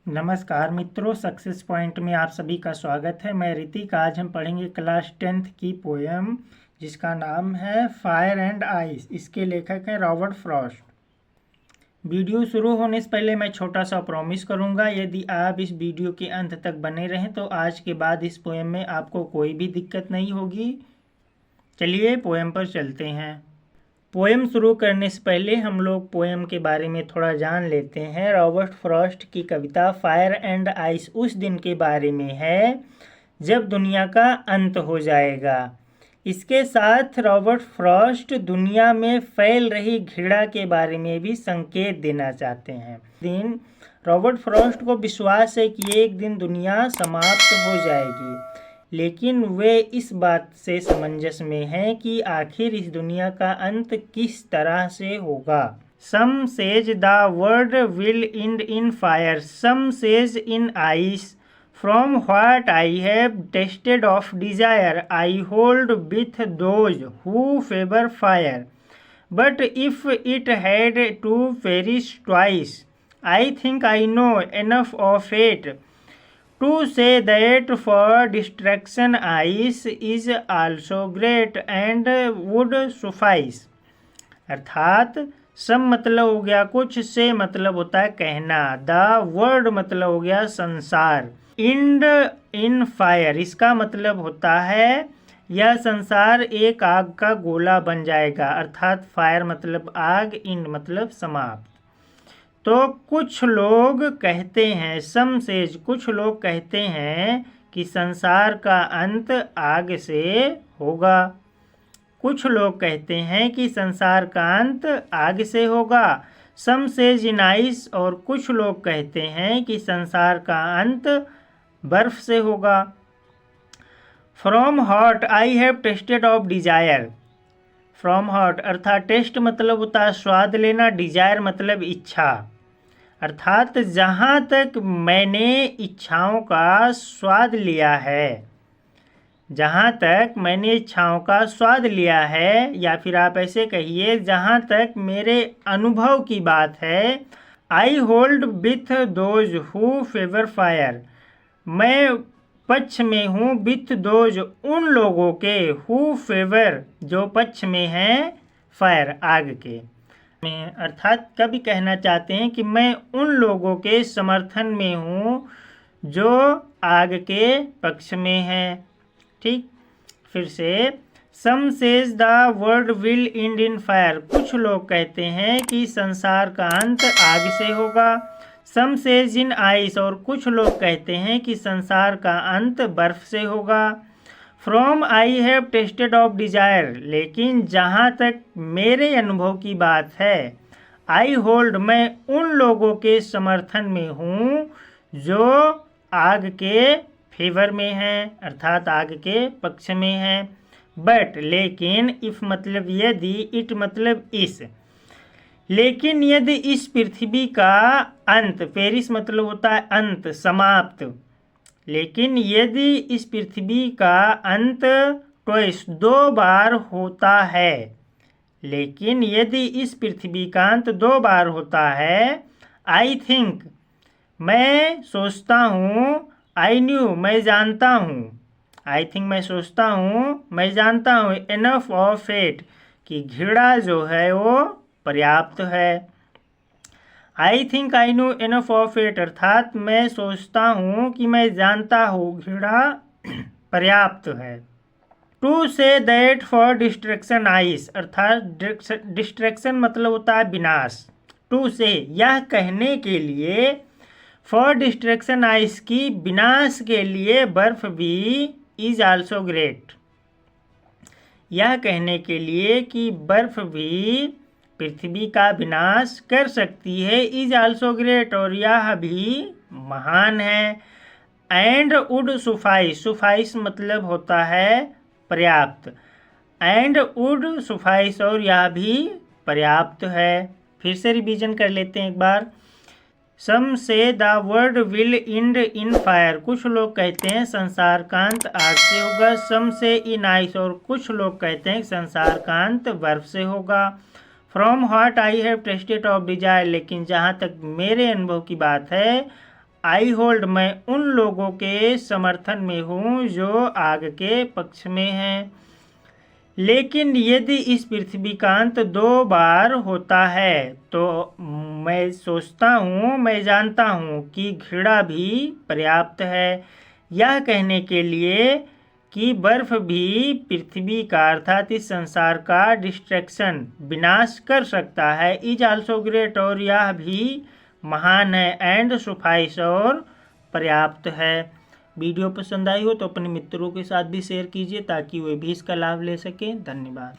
नमस्कार मित्रों, success point में आप सभी का स्वागत है। मैं ऋतिक। आज हम पढ़ेंगे क्लास 10th की पोएम जिसका नाम है फायर एंड आइस। इसके लेखक हैं रॉबर्ट फ्रॉस्ट। वीडियो शुरू होने से पहले मैं छोटा सा प्रॉमिस करूंगा, यदि आप इस वीडियो के अंत तक बने रहें तो आज के बाद इस पोएम में आपको कोई भी दिक्कत नहीं होगी। चलिए पोएम पर चलते हैं। पोएम शुरू करने से पहले हम लोग पोएम के बारे में थोड़ा जान लेते हैं। रॉबर्ट फ्रॉस्ट की कविता फायर एंड आइस उस दिन के बारे में है जब दुनिया का अंत हो जाएगा। इसके साथ रॉबर्ट फ्रॉस्ट दुनिया में फैल रही घृणा के बारे में भी संकेत देना चाहते हैं। दिन रॉबर्ट फ्रॉस्ट को विश्वास है कि एक दिन दुनिया समाप्त हो जाएगी, लेकिन वे इस बात से समंजस में हैं कि आखिर इस दुनिया का अंत किस तरह से होगा। Some says the world will end in fire, some says in ice. From what I have tasted of desire, I hold with those who favor fire. But if it had to perish twice, I think I know enough of it to say that for distraction ice is also great and would suffice। अर्थात सम मतलब हो गया कुछ, से मतलब होता है कहना, द वर्ड मतलब हो गया संसार, इंड इन फायर इसका मतलब होता है यह संसार एक आग का गोला बन जाएगा। अर्थात फायर मतलब आग, इंड मतलब समाप्त। तो कुछ लोग कहते हैं, सम सेज कुछ लोग कहते हैं कि संसार का अंत आग से होगा। कुछ लोग कहते हैं कि संसार का अंत आग से होगा। सम सेज इन आइस और कुछ लोग कहते हैं कि संसार का अंत बर्फ से होगा। From hot I have tested of desire. From hot अर्थात टेस्ट मतलब होता है स्वाद लेना, डिजायर मतलब इच्छा। अर्थात जहाँ तक मैंने इच्छाओं का स्वाद लिया है, जहाँ तक मैंने इच्छाओं का स्वाद लिया है, या फिर आप ऐसे कहिए जहाँ तक मेरे अनुभव की बात है, I hold with those who favour fire, मैं पक्ष में हूँ, विथ दोज उन लोगों के, हु फेवर जो पक्ष में हैं, फायर आग के। अर्थात कभी कहना चाहते हैं कि मैं उन लोगों के समर्थन में हूँ जो आग के पक्ष में हैं। ठीक, फिर से some says the world will end in fire, कुछ लोग कहते हैं कि संसार का अंत आग से होगा। सम सेज इन आइस और कुछ लोग कहते हैं कि संसार का अंत बर्फ से होगा। From I have tested of desire, लेकिन जहाँ तक मेरे अनुभव की बात है, आई होल्ड मैं उन लोगों के समर्थन में हूँ जो आग के फेवर में हैं, अर्थात आग के पक्ष में हैं। बट लेकिन, इफ मतलब यदि, इट मतलब इस, लेकिन यदि इस पृथ्वी का अंत, पेरिस मतलब होता है अंत, समाप्त, लेकिन यदि इस पृथ्वी का अंत ट्वाइस दो बार होता है, लेकिन यदि इस पृथ्वी का अंत दो बार होता है, आई थिंक मैं सोचता हूँ, आई न्यू मैं जानता हूँ, आई थिंक मैं सोचता हूँ, मैं जानता हूँ, एनफ ऑफ इट कि घृणा जो है वो पर्याप्त है। I think I know enough of it अर्थात मैं सोचता हूँ कि मैं जानता हूँ घृणा पर्याप्त है। To say that for distraction आइस अर्थात डिस्ट्रैक्शन मतलब होता है विनाश। टू से यह कहने के लिए, फॉर डिस्ट्रैक्शन आइस की विनाश के लिए बर्फ भी इज आल्सो ग्रेट, यह कहने के लिए कि बर्फ भी पृथ्वी का विनाश कर सकती है, इज आल्सो ग्रेट और यह भी महान है। एंड वुड सुफाइस, सुफाइस मतलब होता है पर्याप्त, एंड वुड सुफाइस और यह भी पर्याप्त है। फिर से रिवीजन कर लेते हैं एक बार। सम से the world will end in fire, कुछ लोग कहते हैं संसार का अंत आग से होगा। सम से इन आइस और कुछ लोग कहते हैं संसार का अंत बर्फ से होगा। From what I have tested of desire, लेकिन जहाँ तक मेरे अनुभव की बात है, आई होल्ड, मैं उन लोगों के समर्थन में हूँ जो आग के पक्ष में हैं। लेकिन यदि इस पृथ्वी का अंत 2 बार होता है तो मैं सोचता हूँ, मैं जानता हूँ कि घृणा भी पर्याप्त है यह कहने के लिए कि बर्फ भी पृथ्वी का अर्थात इस संसार का डिस्ट्रैक्शन विनाश कर सकता है। इज आल्सो ग्रेट, और यह भी महान है। एंड सुफाइस, और पर्याप्त है। वीडियो पसंद आई हो तो अपने मित्रों के साथ भी शेयर कीजिए ताकि वे भी इसका लाभ ले सकें। धन्यवाद।